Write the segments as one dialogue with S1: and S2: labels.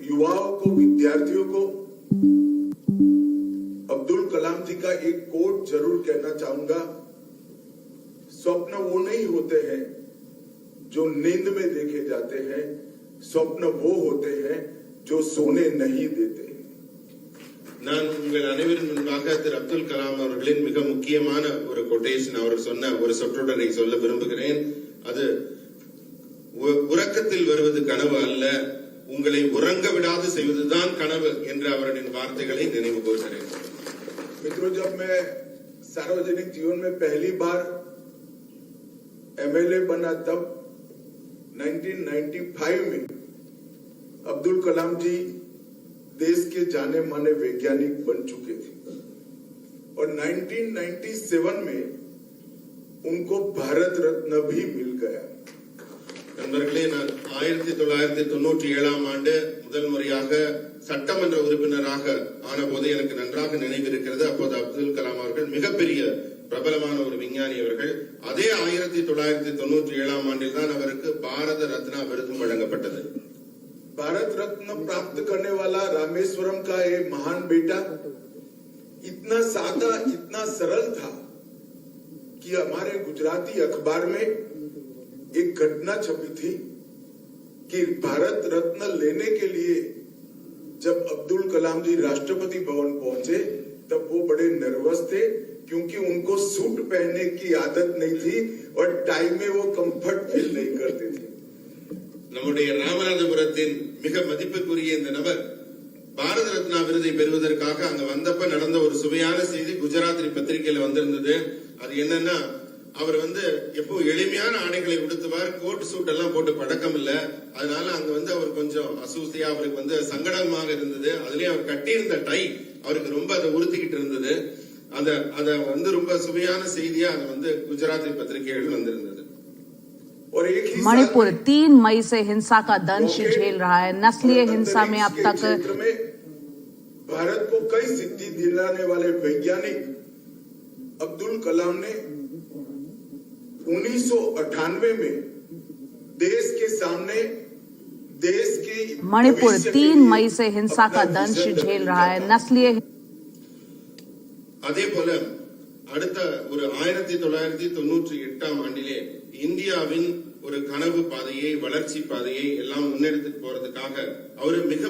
S1: युवाओं को, विद्यार्थियों को अब्दुल कलाम जी का एक कोट जरूर कहना चाहूंगा। स्वप्न वो नहीं होते हैं जो नींद में देखे जाते हैं, स्वप्न वो होते हैं जो सोने नहीं देते।
S2: நான் உங்கள் அனைவரின் முன்பாக திரு அப்துல் கலாம் அவர்களின் மிக முக்கியமான ஒரு கொட்டேஷன், அவர் சொன்ன ஒரு சொற்றொடரை சொல்ல விரும்புகிறேன். அது உறக்கத்தில் வருவது கனவு அல்ல, உங்களை உறங்க விடாது செய்வதுதான் கனவு என்ற அவரின் வார்த்தைகளை நினைவு கூர்கிறேன்.
S1: मित्रों, जब मैं सार्वजनिक जीवन में पहली बार एमएलए बना तब 1995 में अब्दुल कलाम जी देश के जाने माने वैज्ञानिक बन चुके थे और 1997 में उनको भारत रत्न भी मिल गया।
S2: நண்பர்களே, நான் 1997ஆம் ஆண்டு முதல் முறையாக சட்டமன்ற உறுப்பினராக ஆன போது எனக்கு நன்றாக நினைவிருக்கிறது. அப்போது அப்துல் கலாம் அவர்கள் மிகப்பெரிய பிரபலமான ஒரு விஞ்ஞானி அவர்கள். அதே 1997ஆம் ஆண்டில் தான் அவருக்கு பாரத ரத்னா விருதும் வழங்கப்பட்டது.
S1: भारत रत्न प्राप्त करने वाला रामेश्वरम का ये महान बेटा इतना सादा, इतना सरल था कि हमारे गुजराती अखबार में एक घटना छपी थी कि भारत रत्न लेने के लिए जब अब्दुल कलाम जी राष्ट्रपति भवन पहुंचे तब वो बड़े नर्वस थे क्योंकि उनको सूट पहनने की आदत नहीं थी और टाई में वो कंफर्ट फील नहीं करते थे।
S2: நம்முடைய ராமநாதபுரத்தின் மிக மதிப்புக்குரிய இந்த நபர் பாரத ரத்னா விருதை பெறுவதற்காக அங்க வந்தப்ப நடந்த ஒரு சுவையான செய்தி குஜராத்தி பத்திரிகையில வந்திருந்தது. அது என்னன்னா, அவர் எப்போ எளிமையான ஆடைகளை உடுத்துவார், கோட் சூட் எல்லாம் போட்டு பழக்கம் இல்ல. அதனால அங்க அவர் கொஞ்சம் அசூசியா, அவருக்கு சங்கடமாக இருந்தது. அதுலயும் அவர் கட்டியிருந்த டை அவருக்கு ரொம்ப அதை உறுத்திக்கிட்டு இருந்தது. அத ரொம்ப சுவையான செய்தியா அது குஜராத்தி பத்திரிகைகள் வந்திருந்தது.
S3: मणिपुर 3 मई से हिंसा का दंश झेल रहा है। नस्लीय हिंसा में अब तक
S1: भारत को कई सिद्धि दिलाने वाले वैज्ञानिक अब्दुल कलाम ने 1998 में देश के सामने देश की
S3: मणिपुर 3 मई से हिंसा का दंश झेल रहा है। नस्लीय
S2: அதே போல அடுத்த ஒரு 1998ஆம் ஆண்டிலே இந்தியாவின் ஒரு கனவு பாதையை, வளர்ச்சி பாதையை எல்லாம் முன்னெடுத்து போறதுக்காக அவர் மிக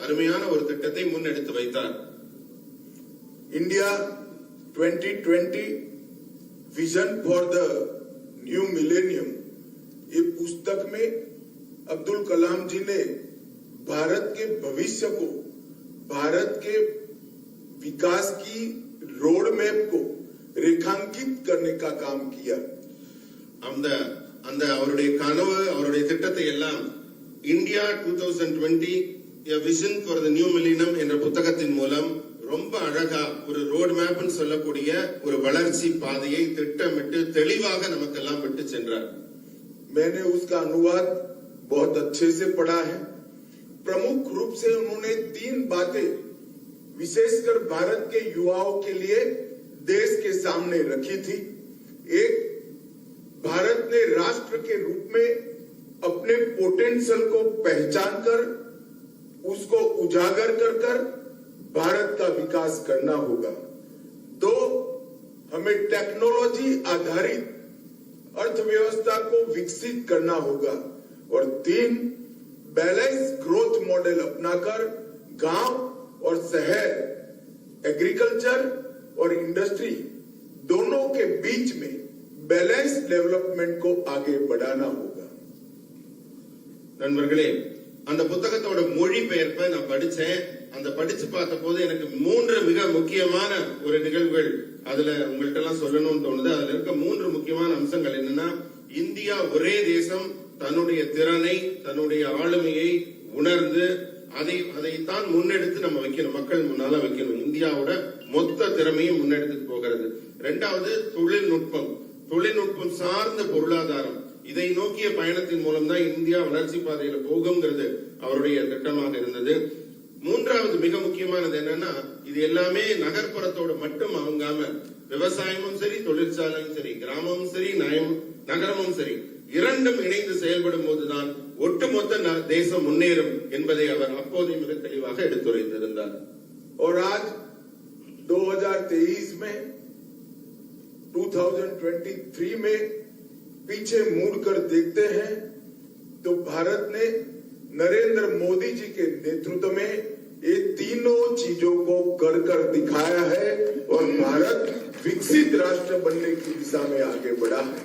S2: அருமையான ஒரு திட்டத்தை முன்னெடுத்து வைத்தார்.
S1: India 2020 vision for the new millennium, ये पुस्तक में अब्दुल कलाम जी ने भारत के भविष्य को, भारत के विकास की रोड मैप को रेखांकित करने का काम किया. அவருடைய கனவு, அவருடைய திட்டத்தை எல்லாம் India 2020 a vision for the new millennium என்ற புத்தகத்தின் மூலம் ரொம்ப அழகா ஒரு ரோட் மேப்னு சொல்லக்கூடிய ஒரு வளர்ச்சி பாதையை திட்டமிட்டு தெளிவாக நமக்கெல்லாம் விட்டு சென்றார். मैंने उसका अनुवाद बहुत अच्छे से पढ़ा है. प्रमुख रूप से उन्होंने 3 बातें विशेषकर भारत के युवाओं के लिए देश के सामने रखी थी. एक, भारत ने राष्ट्र के रूप में अपने पोटेंशियल को पहचान कर उसको उजागर कर भारत का विकास करना होगा. 2, हमें टेक्नोलॉजी आधारित अर्थव्यवस्था को विकसित करना होगा. और 3, बैलेंस ग्रोथ मॉडल अपनाकर गांव और शहर, एग्रीकल्चर और इंडस्ट्री दोनों के बीच में बैलेंस डेवलपमेंट को आगे बढ़ाना होगा.
S2: நண்பர்களே, அந்த புத்தகத்தோட மொழிபெயர்ப்பை நான் படிச்சேன். அந்த படிச்சு பார்த்த போது எனக்கு 3 மிக முக்கியமான ஒரு நிகழ்வுகள் அதுல உங்கள்ட்ட எல்லாம் சொல்லணும்னு தோணுது. அதுல இருக்க 3 முக்கியமான அம்சங்கள் என்னன்னா, இந்தியா ஒரே தேசம், தன்னுடைய திறனை, தன்னுடைய ஆளுமையை உணர்ந்து அதைத்தான் முன்னெடுத்து நம்ம வைக்கணும், மக்கள் முன்னால வைக்கணும். இந்தியாவோட மொத்த திறமையும் முன்னெடுத்து போகிறது. 2வது தொழில்நுட்பம் சார்ந்த பொருளாதாரம், இதை நோக்கிய பயணத்தின் மூலம் தான் இந்தியா வளர்ச்சி பாதையில போகுங்கிறது அவருடைய திட்டமாக இருந்தது. 3வது மிக முக்கியமானது என்னன்னா, இது எல்லாமே நகர்ப்புறத்தோட மட்டும் அவங்காம விவசாயமும் சரி, தொழிற்சாலையும் சரி, கிராமமும் சரி, நகரமும் சரி, இரண்டும் இணைந்து செயல்படும் போதுதான்
S1: ஒட்டுமொத்த தேசம் முன்னேறும் என்பதை அவர் அப்போதே மிக தெளிவாக எடுத்துரைத்திருந்தார்.
S4: और आज 2023 में 2023 में पीछे मुड़कर देखते हैं तो भारत ने नरेंद्र मोदी जी के नेतृत्व में ये तीनों चीजों को कर दिखाया है और भारत विकसित राष्ट्र बनने की दिशा में आगे बढ़ा है.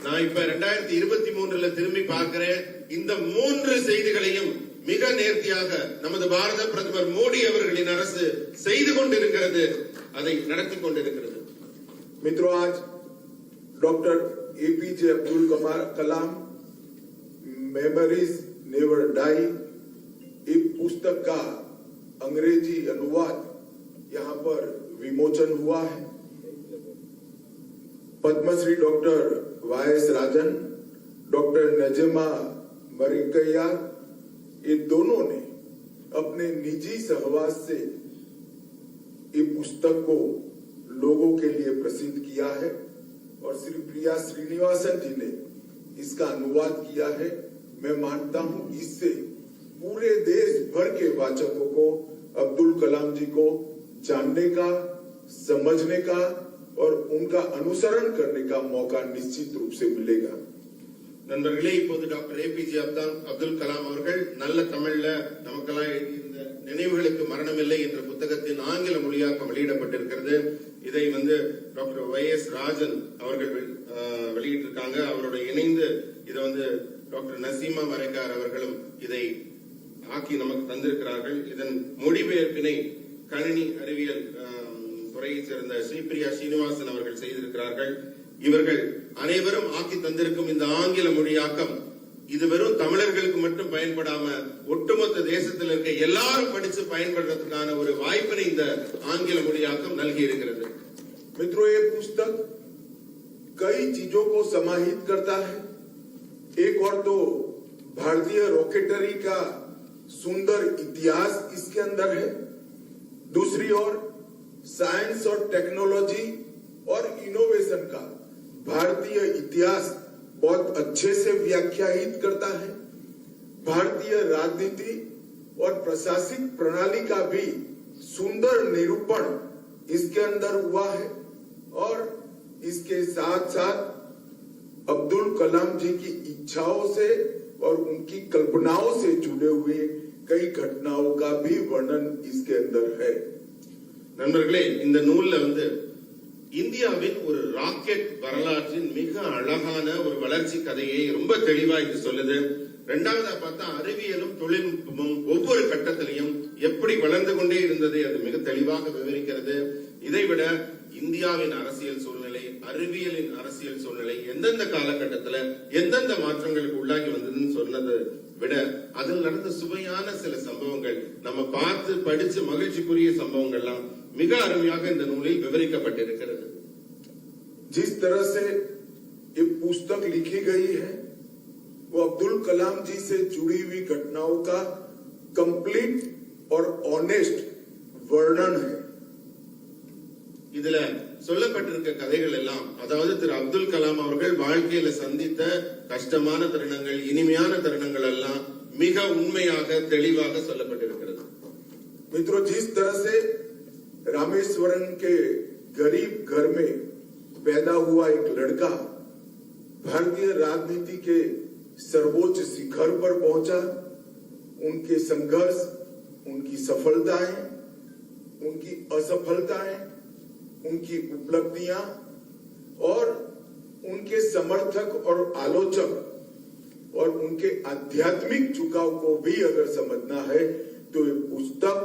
S1: நான் இப்ப 2023ல திரும்பி பார்க்கிறேன். இந்த மூன்று செய்திகளையும் மிக நேர்த்தியாக நமது பாரத பிரதமர் மோடி அவர்களின் அரசு செய்து கொண்டிருக்கிறது, அதை நடத்தி கொண்டிருக்கிறது.
S4: मित्रों, आज doctor APJ Abdul Kalam memories never die इस पुस्तक का अंग्रेजी अनुवाद यहाँ पर विमोचन हुआ है. पद्मश्री डॉक्टर वाएस राजन, डॉक्टर नजमा मरिकैया, ये दोनों ने अपने निजी सहवास से ये पुस्तक को लोगों के लिए प्रसिद्ध किया है और श्री प्रिया श्रीनिवासन जी ने इसका अनुवाद किया है. मैं मानता हूं इससे पूरे देश भर के वाचकों को अब्दुल कलाम जी को जानने का, समझने का और उनका अनुसरण करने का मौका निश्चित रूप से मिलेगा.
S1: நண்பர்களே, இப்போது டாக்டர் ஏபிஜே அப்துல் கலாம் அவர்கள் நல்ல தமிழ்ல நமக்கெல்லாம் எழுதியிருந்த நினைவுகளுக்கு மரணமில்லை என்ற புத்தகத்தின் ஆங்கில மொழியாக்கம் வெளியிடப்பட்டிருக்கிறது. இதை டாக்டர் YS ராஜன் அவர்கள் வெளியிட்டிருக்காங்க. அவரோட இணைந்து இதை டாக்டர் நசீமா மரைக்கார் அவர்களும் இதை ஆக்கி நமக்கு தந்திருக்கிறார்கள். இதன் மொழிபெயர்ப்பினை கணினி அறிவியல் துறையைச் சேர்ந்த ஸ்ரீபிரியா ஸ்ரீனிவாசன் அவர்கள் செய்திருக்கிறார்கள். இவர்கள் அனைவரும் ஆக்கி தந்திருக்கும் இந்த ஆங்கில மொழியாக்கம் இது வெறும் தமிழர்களுக்கு மட்டும் பயன்படாம ஒட்டுமொத்த தேசத்தில் இருக்க எல்லாரும் படிச்சு பயன்படுறதுக்கான ஒரு வாய்ப்பினை இந்த ஆங்கில மொழியாக்கம் நல்கி இருக்கிறது.
S4: मित्रों, ये पुस्तक कई चीजों को समाहित करता है. एक और तो भारतीय रॉकेटरी का सुंदर इतिहास इसके अंदर है. दूसरी ओर साइंस और टेक्नोलॉजी और इनोवेशन का भारतीय इतिहास बहुत अच्छे से व्याख्यायित करता है. भारतीय राजनीति और प्रशासनिक प्रणाली का भी सुंदर निरूपण इसके अंदर हुआ है और इसके साथ साथ अब्दुल कलाम जी की इच्छाओं से और उनकी कल्पनाओं से जुड़े हुए कई घटनाओं का भी वर्णन इसके अंदर है.
S1: நண்பர்களே, இந்த நூல்ல இந்தியாவின் ஒரு ராக்கெட் வரலாற்றின் மிக அழகான ஒரு வளர்ச்சி கதையை ரொம்ப தெளிவா இது சொல்லுது. இரண்டாவதா பார்த்தா அறிவியலும் தொழில்நுட்பமும் ஒவ்வொரு கட்டத்திலையும் எப்படி வளர்ந்து கொண்டே இருந்தது அது மிக தெளிவாக விவரிக்கிறது. இதைவிட இந்தியாவின் அரசியல் சூழ்நிலை, அறிவியலின் அரசியல் சூழ்நிலை எந்தெந்த காலகட்டத்துல எந்தெந்த மாற்றங்களுக்கு உள்ளாகி வந்ததுன்னு சொன்னதை விட அதில் நடந்த சுவையான சில சம்பவங்கள், நம்ம பார்த்து படிச்சு மகிழ்ச்சிக்குரிய சம்பவங்கள்லாம் மிக அருமையாக இந்த நூலில் விவரிக்கப்பட்டிருக்கிறது.
S4: जिस तरह से ये पुस्तक लिखी गई है वो अब्दुल कलाम जी से जुड़ी हुई घटनाओं का कंप्लीट और ऑनेस्ट वर्णन है.
S1: இதுல சொல்லப்பட்டிருக்க கதைகள் எல்லாம், அதாவது திரு அப்துல் கலாம் அவர்கள் வாழ்க்கையில சந்தித்த கஷ்டமான தருணங்கள், இனிமையான தருணங்கள் எல்லாம் மிக உண்மையாக தெளிவாக சொல்லப்பட்டிருக்கிறது.
S4: मित्रों, जिस तरह से रामेश्वरम के गरीब घर में पैदा हुआ एक लड़का भारतीय राजनीति के सर्वोच्च शिखर पर पहुंचा, उनके संघर्ष, उनकी सफलताएं, उनकी असफलताएं, उनकी उपलब्धियां और उनके समर्थक और आलोचक और उनके आध्यात्मिक झुकाव को भी अगर समझना है तो ये पुस्तक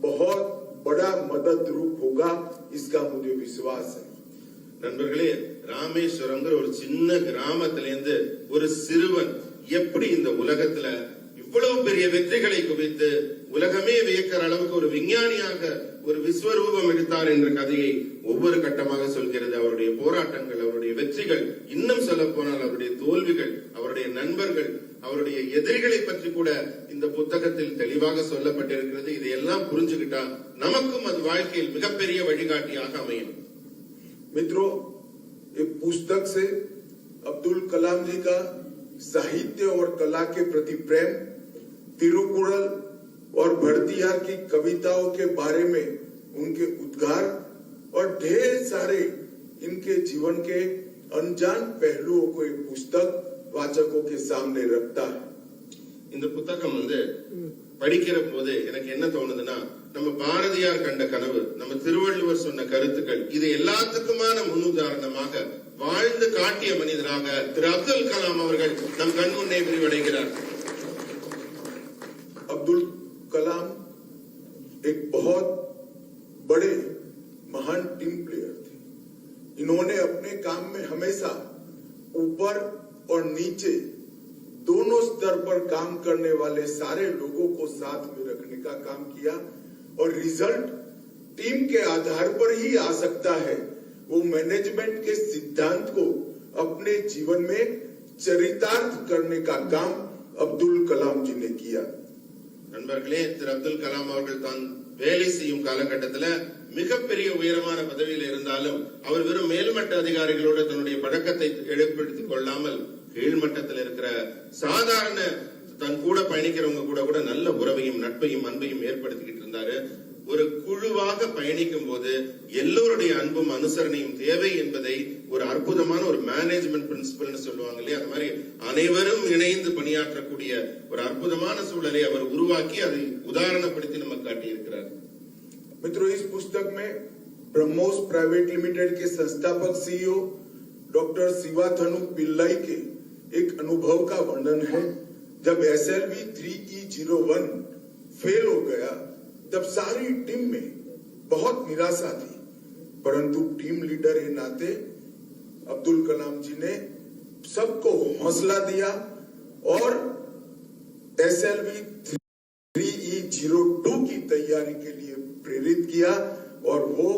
S4: बहुत बड़ा मदद रूप होगा, इसका मुझे विश्वास है.
S1: நண்பர்களே, ராமேஸ்வரம்ங்கிற ஒரு சின்ன கிராமத்திலிருந்து ஒரு சிறுவன் எப்படி இந்த உலகத்துல இவ்வளவு பெரிய வெற்றிகளை குவித்து உலகமே வியக்கிற அளவுக்கு ஒரு விஞ்ஞானியாக ஒரு விஸ்வரூபம் எடுத்தார் என்ற கதையை ஒவ்வொரு கட்டமாக சொல்கிறது. அவருடைய போராட்டங்கள், அவருடைய வெற்றிகள், இன்னும் சொல்ல போனால் அவருடைய தோல்விகள், அவருடைய நண்பர்கள், அவருடைய எதிரிகளை பற்றி கூட இந்த புத்தகத்தில் தெளிவாக சொல்லப்பட்டிருக்கிறது. இதையெல்லாம் புரிஞ்சுக்கிட்டா நமக்கும் அது வாழ்க்கையில் மிகப்பெரிய வழிகாட்டியாக அமையும்.
S4: मित्रों, ये पुस्तक से अब्दुल कलाम जी का साहित्य और कला के प्रति प्रेम, तिरुकुरल और भरतियार की कविताओं के बारे में उनके उद्गार और ढेर सारे इनके जीवन के अनजान पहलुओं को एक पुस्तक वाचकों के सामने रखता है।
S1: இந்த புத்தகம் படிக்கிற போது எனக்கு என்ன தோணுதுன்னா, நம்ம பாரதியார் கண்ட கனவு, நம்ம திருவள்ளுவர் சொன்ன கருத்துக்கள், இது எல்லாத்துக்குமான முன்னுதாரணமாக வாழ்ந்து காட்டிய மனிதராக திரு அப்துல் கலாம் அவர்கள் நம் கண் முன்னே விரிவடைகிறார்.
S4: अब्दुल कलाम एक बहुत बड़े महान टीम प्लेयर थे। इन्होंने अपने काम में हमेशा ऊपर और नीचे दोनों स्तर पर काम करने वाले सारे लोगों को साथ में रखने का काम किया और रिजल्ट टीम के आधार पर ही आ सकता है। वो मैनेजमेंट के सिद्धांत को अपने जीवन में चरितार्थ करने का काम अब्दुल कलाम जी ने किया।
S1: நண்பர்களே, திரு அப்துல் கலாம் அவர்கள் தான் வேலை செய்யும் காலகட்டத்தில் மிகப்பெரிய உயரமான பதவியில் இருந்தாலும் அவர் வெறும் மேல்மட்ட அதிகாரிகளோடு தன்னுடைய பழக்கத்தை ஏற்படுத்திக் கொள்ளாமல் கீழ்மட்டத்தில் இருக்கிற சாதாரண தன் கூட பயணிக்கிறவங்க கூட நல்ல உறவையும் நட்பையும் அன்பையும் ஏற்படுத்திக்கிட்டு இருந்தாரு. ஒரு குழுவாக பயணிக்கும் போது எல்லோருடைய அன்பும் அனுசரணையும் தேவை என்பதை ஒரு அற்புதமான ஒரு மேனேஜ்மெண்ட் பிரின்சிபல்னு சொல்லுவாங்க இல்லையா, அது மாதிரி அனைவரும் இணைந்து பணியாற்றக்கூடிய ஒரு அற்புதமான சூழலை அவர் உருவாக்கி அதை உதாரணப்படுத்தி நமக்கு காட்டியிருக்கிறார்.
S4: मित्रों, इस पुस्तक में ब्रह्मोस प्राइवेट लिमिटेड के संस्थापक सीईओ डॉक्टर शिवाथनु पिल्लाई के एक अनुभव का वर्णन है। जब SLV 3E01 फेल हो गया तब सारी टीम में बहुत निराशा थी, परंतु टीम लीडर के नाते अब्दुल कलाम जी ने सबको हौसला दिया और SLV 3E02 की तैयारी के लिए प्रेरित किया और वो